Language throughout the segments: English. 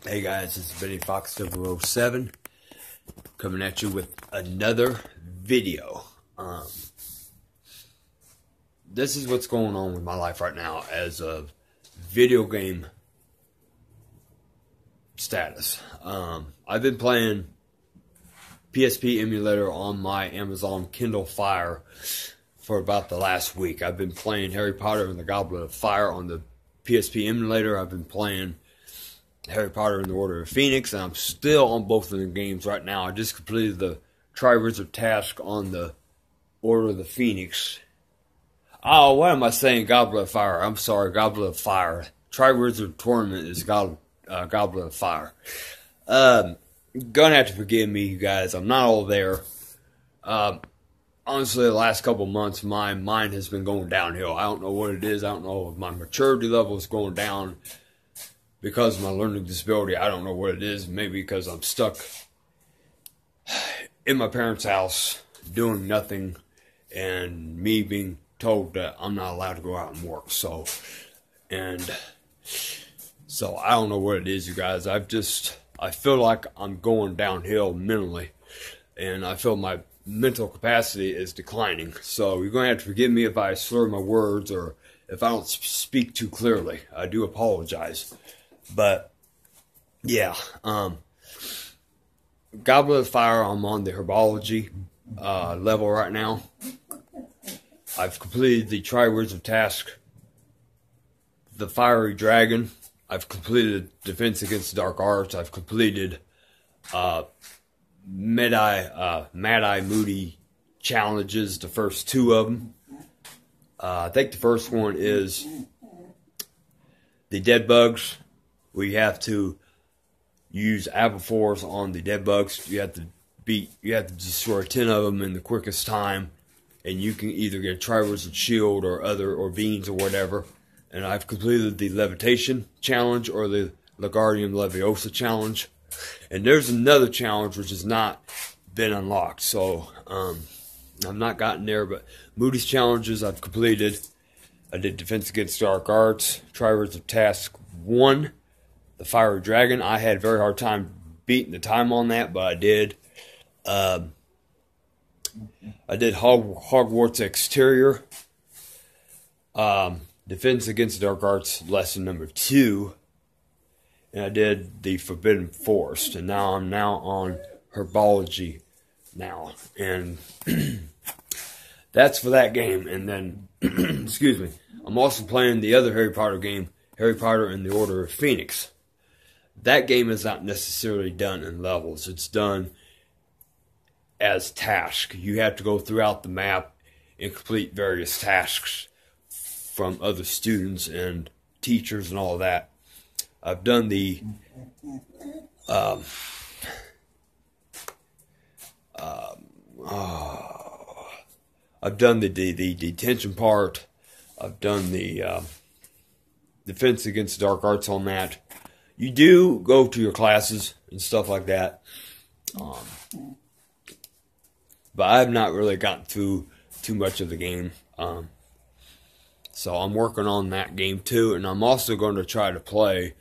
Hey guys, this is Benny Fox 007 coming at you with another video. This is what's going on with my life right now as a video game status. I've been playing PSP emulator on my Amazon Kindle Fire for about the last week. I've been playing Harry Potter and the Goblet of Fire on the PSP emulator. I've been playing Harry Potter and the Order of Phoenix, and I'm still on both of the games right now. I just completed the Triwizard task on the Order of the Phoenix. Oh, what am I saying? Goblet of Fire. I'm sorry, Goblet of Fire. Triwizard Tournament is Goblet of Fire. Gonna have to forgive me, you guys. I'm not all there. Honestly, the last couple months, my mind has been going downhill. I don't know what it is. I don't know if my maturity level is going down because of my learning disability. I don't know what it is. Maybe because I'm stuck in my parents' house doing nothing and me being told that I'm not allowed to go out and work. So I don't know what it is, you guys. I feel like I'm going downhill mentally, and I feel my mental capacity is declining. So you're going to have to forgive me if I slur my words or if I don't speak too clearly. I do apologize. But yeah, Goblet of Fire, I'm on the herbology level right now. I've completed the Triwizard task, the Fiery Dragon. I've completed Defense Against Dark Arts. I've completed Mad-Eye Moody challenges, the first two of them. I think the first one is the dead bugs. We have to use Apple Force on the dead bugs. You have to destroy 10 of them in the quickest time, and you can either get a Triwizard Shield or beans or whatever. And I've completed the Levitation challenge or the Legardium Leviosa challenge. And there's another challenge which has not been unlocked. So I've not gotten there, but Moody's challenges I've completed. I did Defense Against Dark Arts, Triwizard Task 1, the Fiery Dragon. I had a very hard time beating the time on that, but I did. I did Hogwarts Exterior, Defense Against Dark Arts lesson number 2, and I did the Forbidden Forest, and now I'm on herbology now, and that's for that game. And then, excuse me, I'm also playing the other Harry Potter game, Harry Potter and the Order of Phoenix. That game is not necessarily done in levels. It's done as tasks. You have to go throughout the map and complete various tasks from other students and teachers and all of that. I've done the detention part. I've done the Defense Against Dark Arts on that. You do go to your classes and stuff like that, but I've not really gotten through too much of the game. So I'm working on that game too, and I'm also going to try to play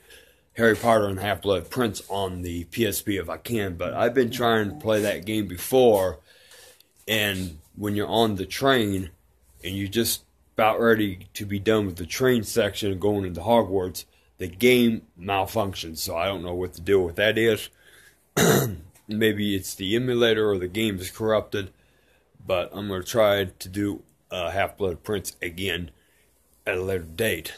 Harry Potter and Half-Blood Prince on the PSP if I can. But I've been trying to play that game before, and when you're on the train and you're just about ready to be done with the train section and going into Hogwarts, the game malfunctions. So I don't know what the deal with that is. Maybe it's the emulator or the game is corrupted. But I'm going to try to do Half-Blood Prince again at a later date.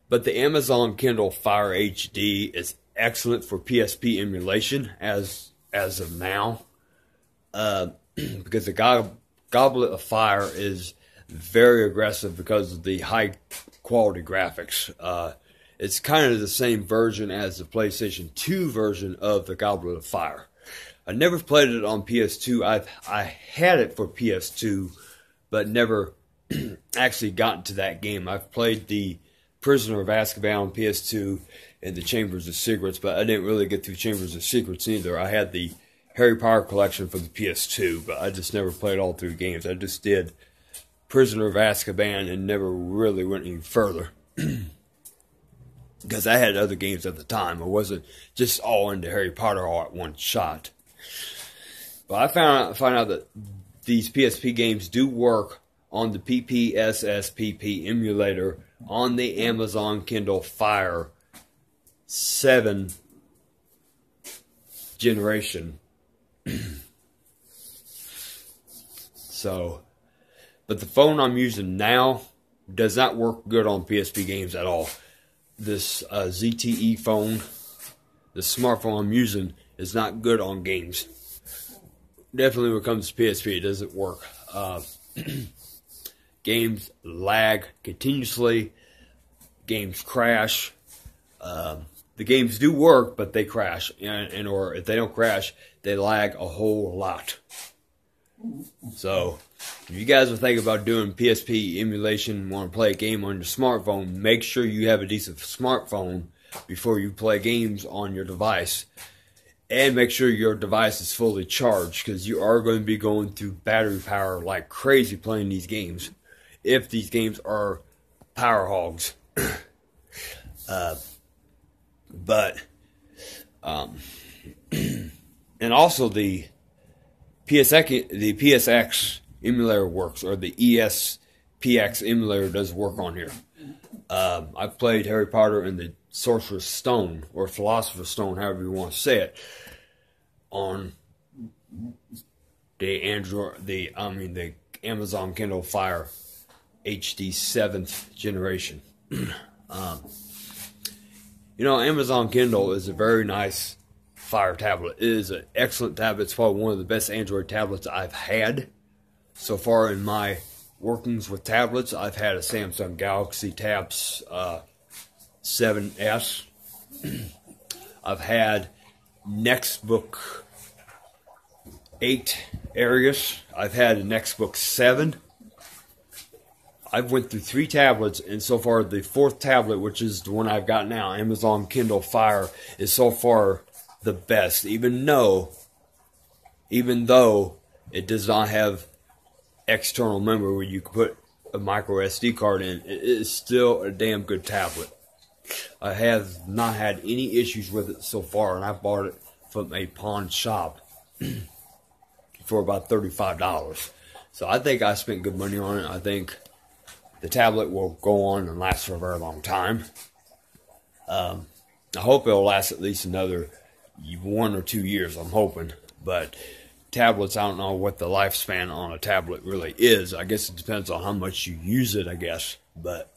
But the Amazon Kindle Fire HD is excellent for PSP emulation as of now, because the Goblet of Fire is very aggressive because of the high quality graphics. It's kind of the same version as the PlayStation 2 version of the Goblet of Fire. I never played it on PS2. I had it for PS2, but never actually gotten to that game. I've played the Prisoner of Azkaban on PS2 and the Chambers of Secrets, but I didn't really get through Chambers of Secrets either. I had the Harry Potter collection for the PS2, but I just never played all 3 games. I just did Prisoner of Azkaban and never really went any further. because I had other games at the time. I wasn't just all into Harry Potter all at one shot. But I found out that these PSP games do work on the PPSSPP emulator on the Amazon Kindle Fire 7 generation. So, but the phone I'm using now does not work good on PSP games at all. This ZTE phone, the smartphone I'm using, is not good on games. Definitely when it comes to PSP, it doesn't work. Games lag continuously. Games crash. The games do work, but they crash. Or if they don't crash, they lag a whole lot. So, if you guys are thinking about doing PSP emulation and want to play a game on your smartphone, make sure you have a decent smartphone before you play games on your device. And make sure your device is fully charged, because you are going to be going through battery power like crazy playing these games, if these games are power hogs. And also the PSX emulator works, or the ESPX emulator does work on here. I've played Harry Potter and the Sorcerer's Stone, or Philosopher's Stone, however you want to say it, on the Amazon Kindle Fire HD 7th generation. Amazon Kindle is a very nice Fire tablet. It is an excellent tablet. It's probably one of the best Android tablets I've had so far in my workings with tablets. I've had a Samsung Galaxy Tabs 7S. I've had Nextbook 8 Aries. I've had a Nextbook 7. I've went through 3 tablets, and so far the 4th tablet, which is the one I've got now, Amazon Kindle Fire, is so far the best. Even though it does not have external memory where you can put a micro SD card in, it is still a damn good tablet. I have not had any issues with it so far, and I bought it from a pawn shop for about $35. So I think I spent good money on it. I think the tablet will go on and last for a very long time. I hope it'll last at least another 1 or 2 years, I'm hoping. But tablets, I don't know what the lifespan on a tablet really is. I guess it depends on how much you use it, I guess. But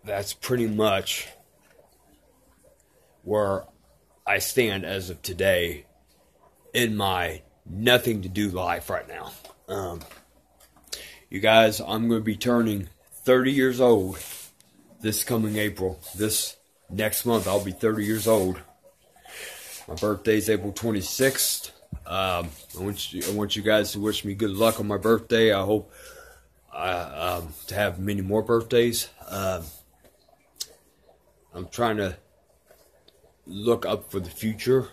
that's pretty much where I stand as of today in my nothing to do life right now. You guys, I'm going to be turning 30 years old this coming April. This next month I'll be 30 years old. My birthday's April 26th. I want you guys to wish me good luck on my birthday. I hope to have many more birthdays. I'm trying to look up for the future.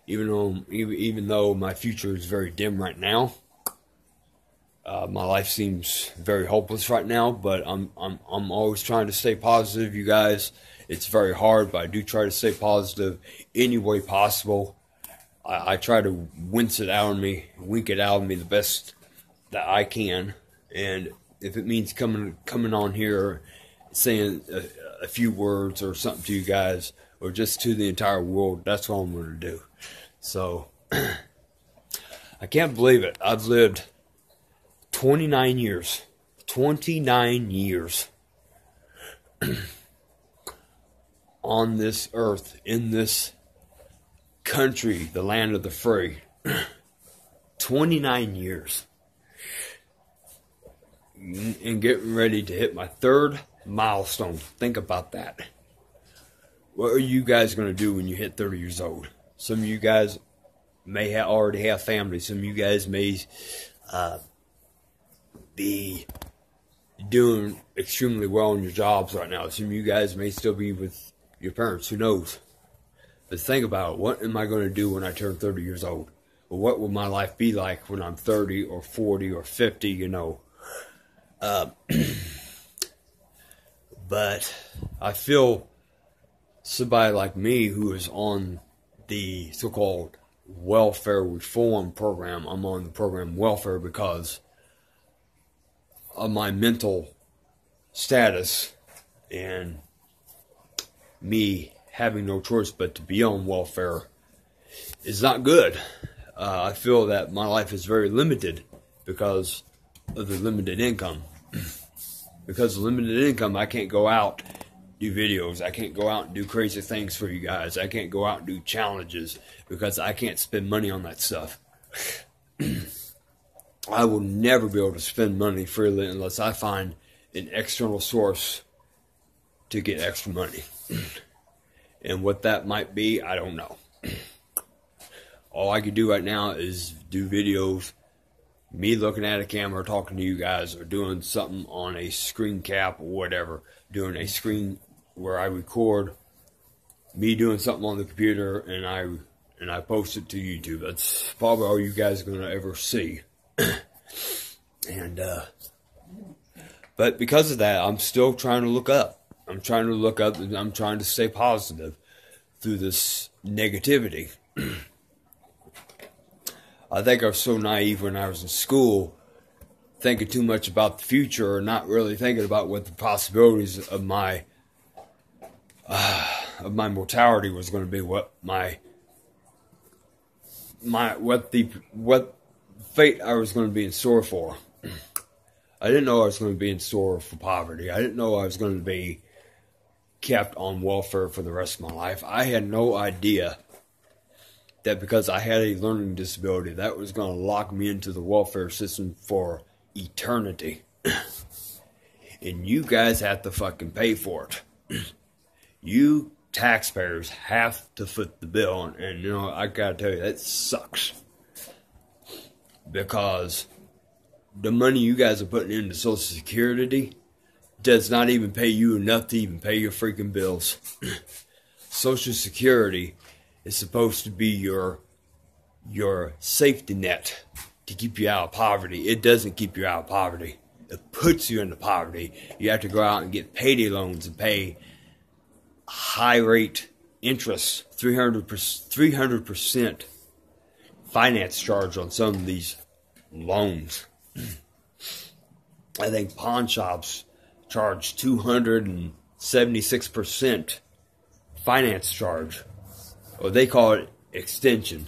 Even though my future is very dim right now, my life seems very hopeless right now. But I'm always trying to stay positive, you guys. It's very hard, but I do try to stay positive any way possible. I try to wink it out of me the best that I can. And if it means coming on here, saying a few words or something to you guys, or just to the entire world, that's what I'm going to do. So, I can't believe it. I've lived 29 years. 29 years on this earth, in this country, the land of the free. 29 years. And getting ready to hit my 3rd milestone. Think about that. What are you guys going to do when you hit 30 years old? Some of you guys may already have families. Some of you guys may be doing extremely well in your jobs right now. Some of you guys may still be with your parents. Who knows? But think about it. What am I going to do when I turn 30 years old? Or what will my life be like when I'm 30 or 40 or 50, But I feel somebody like me who is on the so-called welfare reform program, I'm on the program welfare because of my mental status and me having no choice but to be on welfare is not good. I feel that my life is very limited because of the limited income. Because of limited income, I can't go out, do videos. I can't go out and do crazy things for you guys. I can't go out and do challenges because I can't spend money on that stuff. I will never be able to spend money freely unless I find an external source to get extra money. And what that might be, I don't know. All I can do right now is do videos, me looking at a camera, talking to you guys, or doing something on a screen cap or whatever. Doing a screen where I record me doing something on the computer and I post it to YouTube. That's probably all you guys are going to ever see. But because of that, I'm still trying to look up. I'm trying to look up and I'm trying to stay positive through this negativity. I think I was so naive when I was in school, thinking too much about the future or not really thinking about what the possibilities of my mortality was going to be, what fate I was going to be in store for. I didn't know I was going to be in store for poverty. I didn't know I was going to be kept on welfare for the rest of my life. I had no idea that because I had a learning disability, that was going to lock me into the welfare system for eternity. And you guys have to fucking pay for it. You taxpayers have to foot the bill. And you know, I gotta tell you, that sucks. Because the money you guys are putting into Social Security does not even pay you enough to even pay your freaking bills. Social Security is supposed to be your safety net to keep you out of poverty. It doesn't keep you out of poverty. It puts you into poverty. You have to go out and get payday loans and pay high rate interest, 300% finance charge on some of these loans. I think pawn shops charge 276% finance charge. Or they call it extension.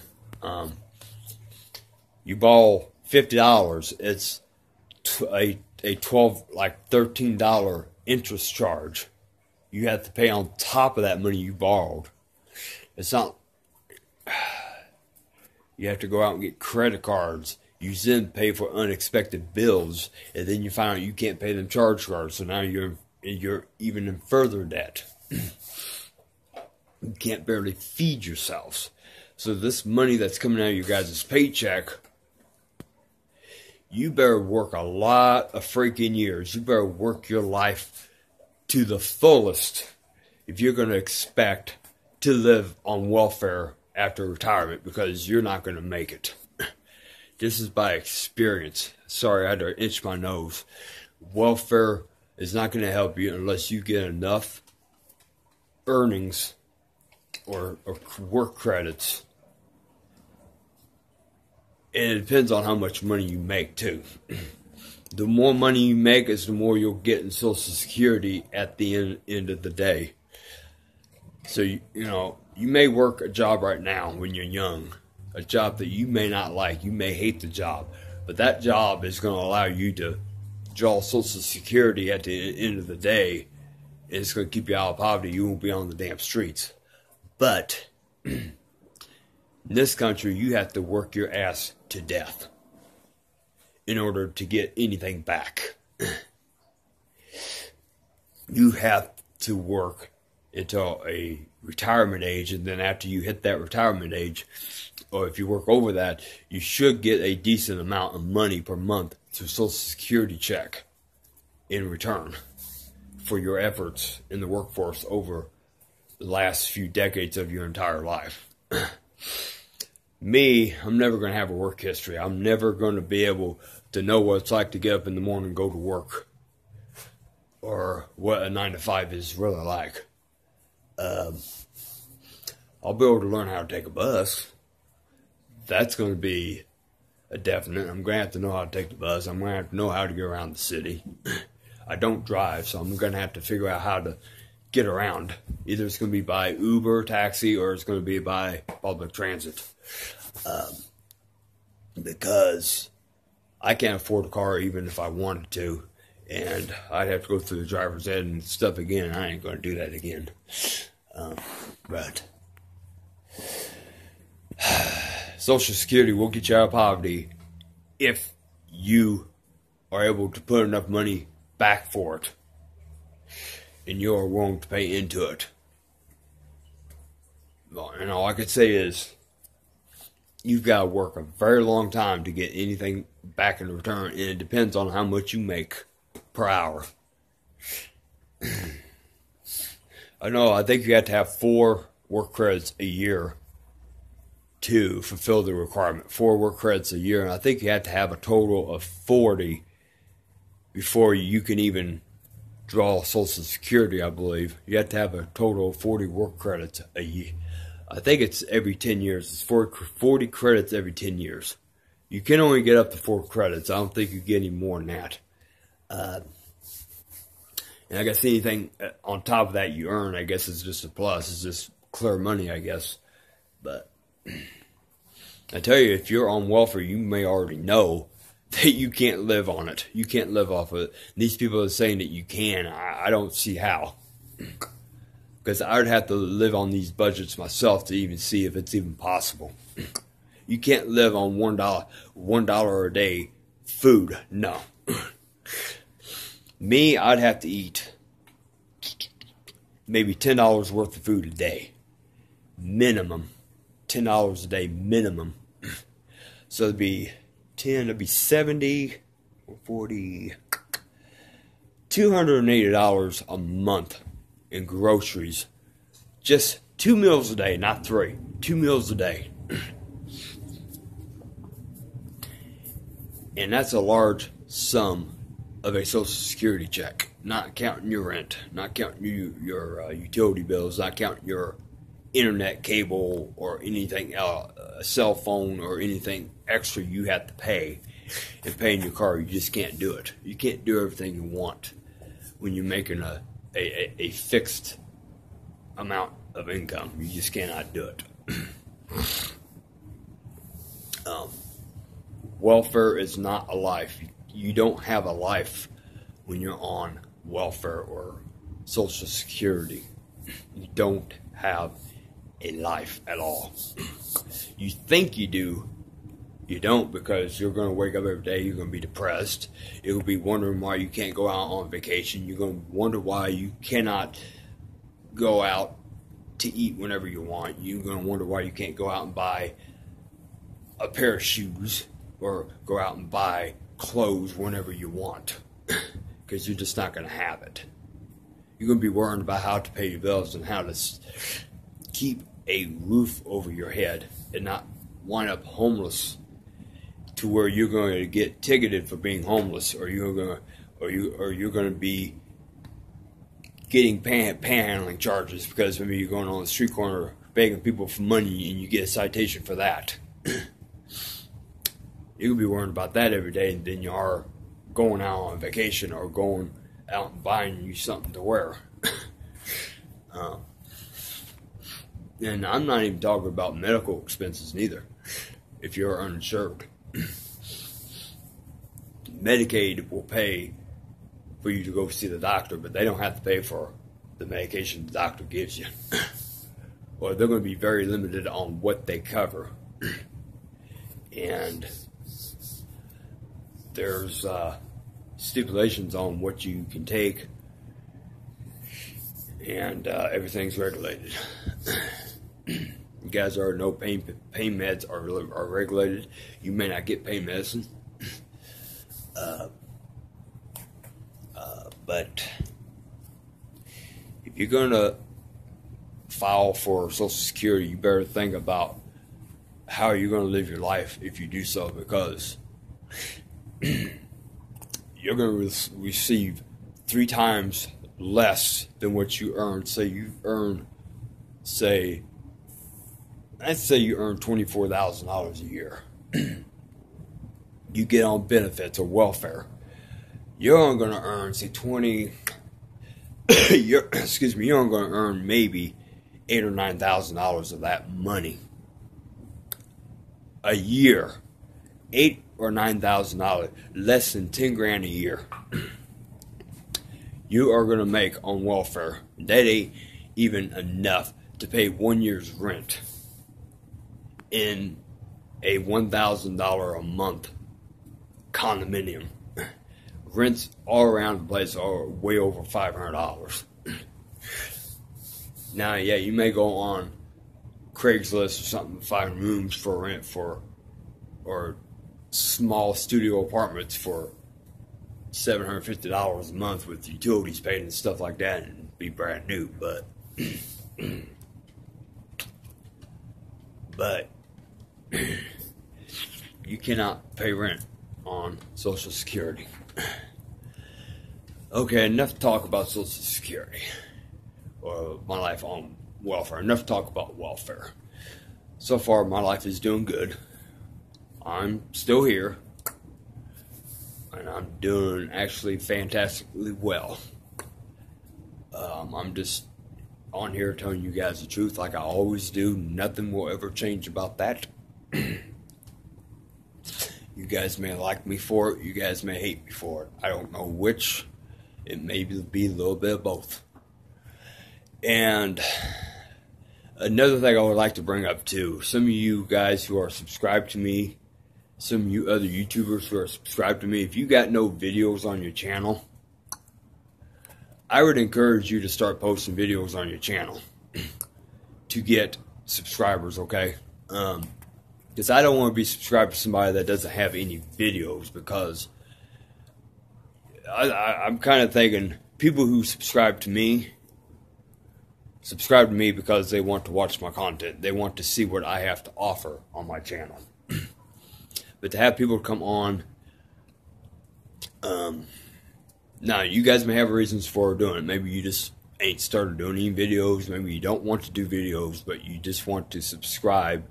You borrow $50, it's a $13 interest charge. You have to pay on top of that money you borrowed. It's not. You have to go out and get credit cards. You then pay for unexpected bills, and then you find out you can't pay them charge cards. So now you're even in further debt. You can't barely feed yourselves. So this money that's coming out of your guys' paycheck, you better work a lot of freaking years. You better work your life to the fullest if you're going to expect to live on welfare after retirement, because you're not going to make it. This is by experience. Sorry, I had to itch my nose. Welfare is not going to help you unless you get enough earnings or work credits. And it depends on how much money you make too. The more money you make is the more you'll get in Social Security at the end of the day. So, you know, you may work a job right now when you're young. A job that you may not like. You may hate the job. But that job is going to allow you to draw Social Security at the end of the day. And it's going to keep you out of poverty. You won't be on the damn streets. But in this country, you have to work your ass to death in order to get anything back. You have to work until a retirement age, and then after you hit that retirement age, or if you work over that, you should get a decent amount of money per month through Social Security check in return for your efforts in the workforce over the last few decades of your entire life. Me, I'm never going to have a work history. I'm never going to be able to know what it's like to get up in the morning and go to work, or what a 9 to 5 is really like. I'll be able to learn how to take a bus. That's going to be a definite. I'm going to have to know how to take the bus. I'm going to have to know how to get around the city. I don't drive, so I'm going to have to figure out how to get around. Either it's going to be by Uber, taxi, or it's going to be by public transit. Because I can't afford a car even if I wanted to. And I'd have to go through the driver's ed and stuff again. I ain't going to do that again. But Social Security will get you out of poverty if you are able to put enough money back for it and you're willing to pay into it. And all I could say is you've got to work a very long time to get anything back in return, and it depends on how much you make per hour. I think you have to have 4 work credits a year to fulfill the requirement. 4 work credits a year, and I think you have to have a total of 40 before you can even draw Social Security, I believe. You have to have a total of 40 work credits a year. I think it's every 10 years. It's 40 credits every 10 years. You can only get up to 4 credits. I don't think you get any more than that. And I guess anything on top of that you earn, I guess, is just a plus. It's just clear money, I guess. But I tell you, if you're on welfare, you may already know that you can't live on it. You can't live off of it. And these people are saying that you can. I don't see how. Because I would have to live on these budgets myself to even see if it's even possible. You can't live on $1 a day food. No. Me, I'd have to eat maybe $10 worth of food a day. Minimum. $10 a day minimum. So it'd be 10, it'd be 70 or 40, $280 a month in groceries. Just 2 meals a day, not 3. 2 meals a day. And that's a large sum of a Social Security check. Not counting your rent, not counting your utility bills, not counting your internet cable or anything else, a cell phone or anything extra you have to pay. And paying your car, you just can't do it. You can't do everything you want when you're making a fixed amount of income. You just cannot do it. Welfare is not a life. You don't have a life when you're on welfare or Social Security. You don't have a life at all. You think you do. You don't, because you're going to wake up every day, you're going to be depressed. You'll be wondering why you can't go out on vacation. You're going to wonder why you cannot go out to eat whenever you want. You're going to wonder why you can't go out and buy a pair of shoes or go out and buy clothes whenever you want, because you're just not going to have it. You're going to be worrying about how to pay your bills and how to keep a roof over your head and not wind up homeless, to where you're going to get ticketed for being homeless, or you're going to be getting panhandling charges because maybe you're going on the street corner begging people for money and you get a citation for that. You'll be worrying about that every day than you are going out on vacation or going out and buying you something to wear. And I'm not even talking about medical expenses neither. If you're uninsured, Medicaid will pay for you to go see the doctor, but they don't have to pay for the medication the doctor gives you. Or they're going to be very limited on what they cover. And there's stipulations on what you can take, and everything's regulated. You guys already know pain meds are regulated. You may not get pain medicine. But if you're going to file for Social Security, you better think about how you're going to live your life if you do so, because you're going to receive 3 times less than what you earn. Say you earn, let's say you earn $24,000 a year. You get on benefits or welfare. You're only going to earn, say, you're only going to earn maybe $8,000 or $9,000 of that money a year. $8,000 or $9,000, less than 10 grand a year. You are going to make on welfare. That ain't even enough to pay 1 year's rent in a $1,000 a month condominium. Rents all around the place are way over $500. Now, yeah, you may go on Craigslist or something to find rooms for rent or small studio apartments for $750 a month with utilities paid and stuff like that, and be brand new. But you cannot pay rent on Social Security. Okay, enough talk about Social Security or my life on welfare. Enough talk about welfare. So far, my life is doing good. I'm still here, and I'm doing actually fantastically well. I'm just on here telling you guys the truth like I always do. Nothing will ever change about that. You guys may like me for it. You guys may hate me for it. I don't know which. It may be a little bit of both. And another thing I would like to bring up too. Some of you guys who are subscribed to me, some of you other YouTubers who are subscribed to me, if you got no videos on your channel, I would encourage you to start posting videos on your channel to get subscribers, okay? Because I don't want to be subscribed to somebody that doesn't have any videos, because I'm kind of thinking people who subscribe to me because they want to watch my content. They want to see what I have to offer on my channel. But to have people come on, now you guys may have reasons for doing it. Maybe you just ain't started doing any videos. Maybe you don't want to do videos, but you just want to subscribe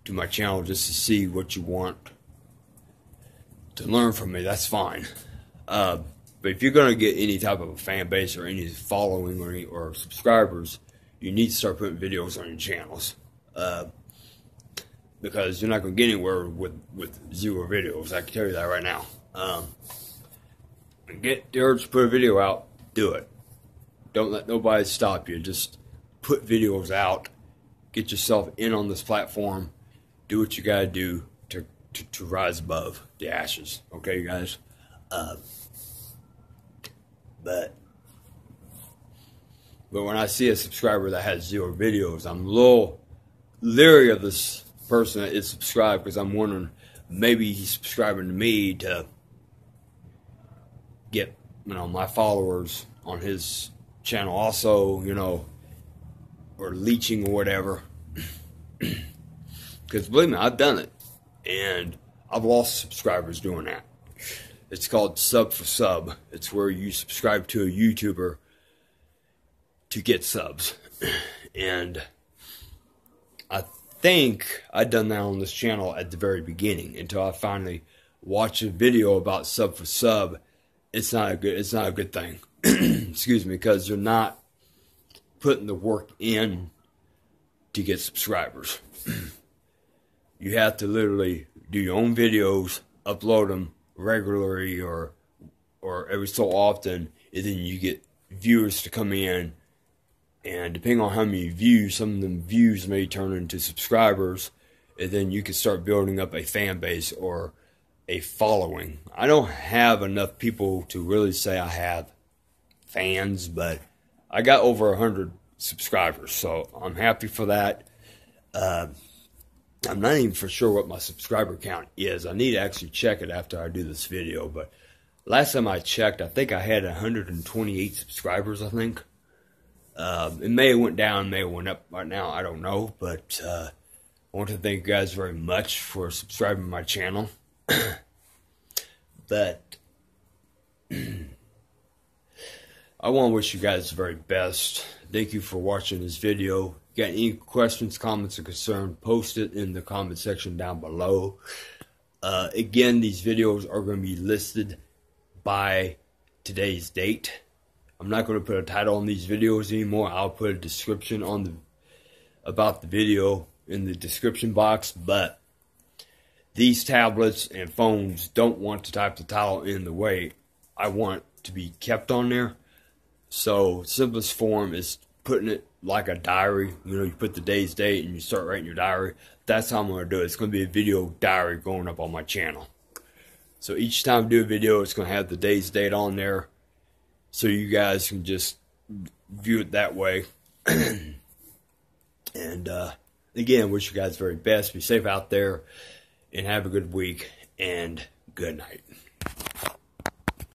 to my channel just to see what you want to learn from me. That's fine. But if you're going to get any type of a fan base or any following or subscribers, you need to start putting videos on your channels. Because you're not going to get anywhere with 0 videos. I can tell you that right now. Get the urge to put a video out, do it. Don't let nobody stop you. Just put videos out. Get yourself in on this platform. Do what you got to do to rise above the ashes. Okay, you guys? But when I see a subscriber that has 0 videos, I'm a little leery of this person that is subscribed, because I'm wondering, maybe he's subscribing to me to get, my followers on his channel also, or leeching or whatever. Because believe me, I've done it, and I've lost subscribers doing that. It's called sub for sub. It's where you subscribe to a YouTuber to get subs. And I think I'd done that on this channel at the very beginning, until I finally watched a video about sub for sub. It's not a good thing. Excuse me, because you're not putting the work in to get subscribers. You have to literally do your own videos, upload them regularly or every so often, and then you get viewers to come in, and depending on how many views, some of them views may turn into subscribers, and then you can start building up a fan base or a following. I don't have enough people to really say I have fans, but I got over 100 subscribers, so I'm happy for that. I'm not even for sure what my subscriber count is. I need to actually check it after I do this video, but last time I checked, I think I had 128 subscribers, I think. It may have went down, may have went up right now, I don't know, but I want to thank you guys very much for subscribing to my channel. But I want to wish you guys the very best. Thank you for watching this video. Got any questions, comments, or concern, post it in the comment section down below. Again, these videos are going to be listed by today's date. I'm not going to put a title on these videos anymore. I'll put a description on about the video in the description box, but these tablets and phones don't want to type the title in the way I want it to be kept on there. So simplest form is putting it like a diary. You know, you put the day's date and you start writing your diary. That's how I'm going to do it. It's going to be a video diary going up on my channel. So each time I do a video, it's going to have the day's date on there, so you guys can just view it that way. And again, wish you guys the very best. Be safe out there and have a good week and good night.